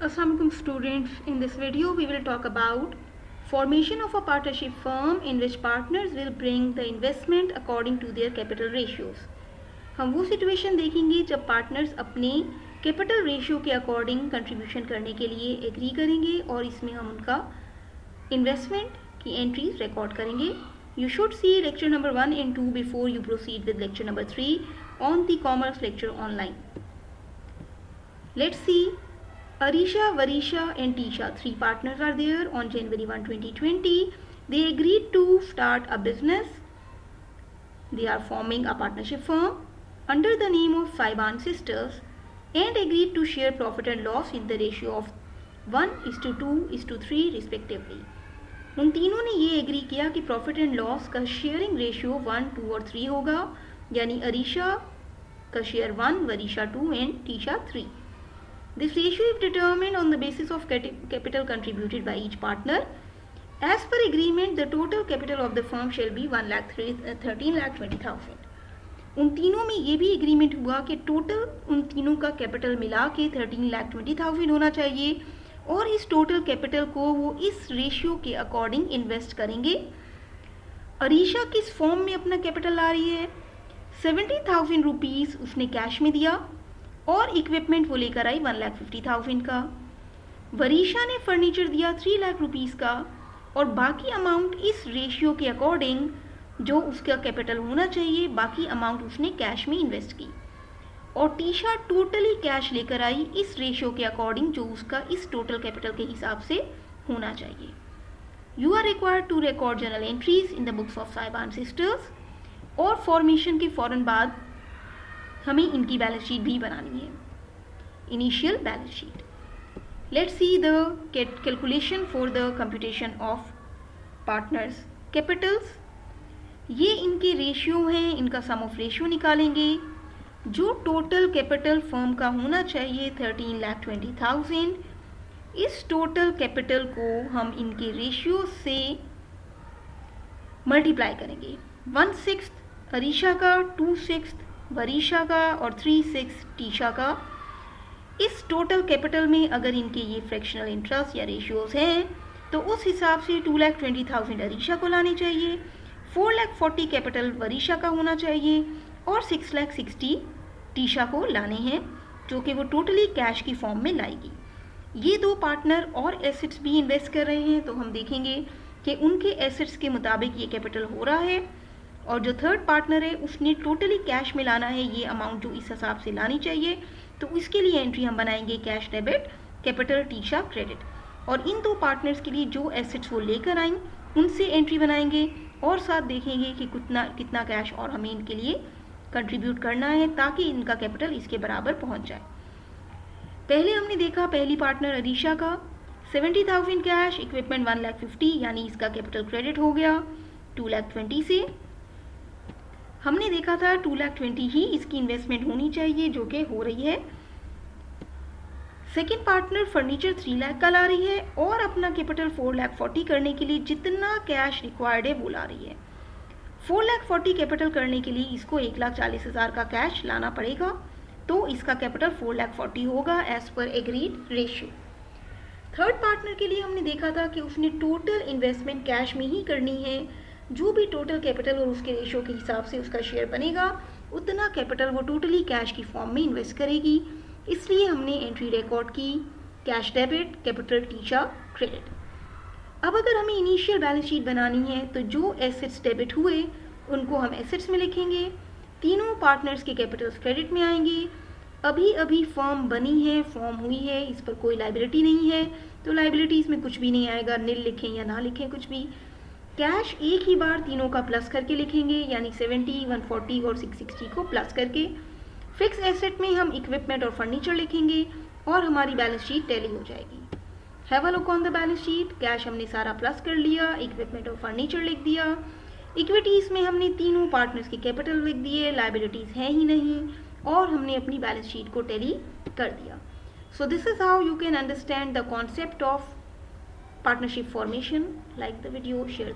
Assalamualaikum students, in this video we will talk about formation of a partnership firm in which partners will bring the investment according to their capital ratios. हम वो situation देखेंगे जब partners अपने capital ratio के according contribution करने के लिए agree करेंगे और इसमें हम उनका इन्वेस्टमेंट की एंट्रीज रिकॉर्ड करेंगे. You should see lecture number 1 and 2 before you proceed with lecture number 3 on the commerce lecture online. Let's see. Arisha, Varisha and Tisha, 3 partners are there. On January 1, 2020, they agreed to start a business. They are forming a partnership firm under the name of Saiban Sisters and agreed to share profit and loss in the ratio of 1:2:3 respectively. उन तीनों ने ये agree किया कि profit and loss का sharing ratio 1, 2 और 3 होगा, यानी अरीशा का share 1, Varisha 2 and Trisha 3. This ratio is determined on the basis of capital contributed by each partner. As per agreement, the total capital of the firm shall be 13,20,000. उन तीनों में ये भी एग्रीमेंट हुआ कि टोटल उन तीनों का कैपिटल मिला के 13,20,000 होना चाहिए और इस टोटल कैपिटल को वो इस रेशियो के अकॉर्डिंग इन्वेस्ट करेंगे. अरीशा किस फॉर्म में अपना कैपिटल ला रही है? 70,000 रुपीज़ उसने कैश में दिया और इक्विपमेंट वो लेकर आई 1,50,000 का. वरीशा ने फर्नीचर दिया 3 लाख रुपीज़ का और बाकी अमाउंट इस रेशियो के अकॉर्डिंग जो उसका कैपिटल होना चाहिए बाकी अमाउंट उसने कैश में इन्वेस्ट की. और टीशा टोटली कैश लेकर आई इस रेशियो के अकॉर्डिंग जो उसका इस टोटल कैपिटल के हिसाब से होना चाहिए. You are required to record journal entries in the books of साइबान सिस्टर्स. और फॉर्मेशन के फ़ौरन बाद हमें इनकी बैलेंस शीट भी बनानी है, initial balance sheet. Let's see the calculation for the computation of partners Capitals. ये इनके रेशियो हैं, इनका सम ऑफ रेशियो निकालेंगे. जो टोटल कैपिटल फर्म का होना चाहिए 13,20,000, इस टोटल कैपिटल को हम इनके रेशियो से मल्टीप्लाई करेंगे. 1/6 अरीशा का, 2/6 वरीशा का और 3/6 टीशा का. इस टोटल कैपिटल में अगर इनके ये फ्रैक्शनल इंटरेस्ट या रेशियोज हैं तो उस हिसाब से 2,20,000 अरीशा को लाने चाहिए, 4,40,000 कैपिटल वरीशा का होना चाहिए और 6,60,000 टीशा को लाने हैं जो कि वो टोटली कैश की फॉर्म में लाएगी. ये दो पार्टनर और एसेट्स भी इन्वेस्ट कर रहे हैं तो हम देखेंगे कि उनके एसेट्स के मुताबिक ये कैपिटल हो रहा है और जो थर्ड पार्टनर है उसने टोटली कैश में लाना है ये अमाउंट जो इस हिसाब से लानी चाहिए. तो इसके लिए एंट्री हम बनाएंगे cash debit, capital Trisha credit. और इन दो पार्टनर्स के लिए जो एसेट्स वो लेकर आएंगे उनसे एंट्री बनाएंगे और साथ देखेंगे कि कितना कैश और हमें इनके लिए कंट्रीब्यूट करना है ताकि इनका कैपिटल इसके बराबर पहुंच जाए. पहले हमने देखा पहली पार्टनर अरीशा का 70,000 कैश, इक्विपमेंट 1,50,000, यानी इसका कैपिटल क्रेडिट हो गया 2,20,000 से. हमने देखा था 2,20,000 ही इसकी इन्वेस्टमेंट होनी चाहिए जो कि हो रही है. सेकेंड पार्टनर फर्नीचर 3 लाख का ला रही है और अपना कैपिटल 4,40,000 करने के लिए जितना कैश रिक्वायर्ड है वो ला रही है. 4,40,000 कैपिटल करने के लिए इसको 1,40,000 का कैश लाना पड़ेगा तो इसका कैपिटल 4,40,000 होगा as per agreed ratio. Third partner के लिए हमने देखा था कि उसने टोटल इन्वेस्टमेंट कैश में ही करनी है. जो भी टोटल कैपिटल और उसके रेशियो के हिसाब से उसका शेयर बनेगा उतना कैपिटल वो टोटली कैश की फॉर्म में इन्वेस्ट करेगी. इसलिए हमने एंट्री रिकॉर्ड की cash debit, capital Trisha credit. अब अगर हमें इनिशियल बैलेंस शीट बनानी है तो जो एसेट्स डेबिट हुए उनको हम एसेट्स में लिखेंगे, तीनों पार्टनर्स के कैपिटल्स क्रेडिट में आएंगे. अभी फर्म बनी है, फॉर्म हुई है, इस पर कोई लाइबिलिटी नहीं है तो लाइबिलिटीज़ में कुछ भी नहीं आएगा, नील लिखें या ना लिखें कुछ भी. कैश एक ही बार तीनों का प्लस करके लिखेंगे यानी 70, 140 और 660 को प्लस करके. फिक्स एसेट में हम इक्विपमेंट और फर्नीचर लिखेंगे और हमारी बैलेंस शीट टैली हो जाएगी. Have a look on the balance sheet. Cash हमने सारा प्लस कर लिया, इक्विपमेंट और फर्नीचर लिख दिया. इक्विटीज़ में हमने तीनों पार्टनर्स के कैपिटल लिख दिए, लाइबिलिटीज़ हैं ही नहीं और हमने अपनी बैलेंस शीट को टैली कर दिया. So this is how you can understand the concept of partnership formation. Like the video, share the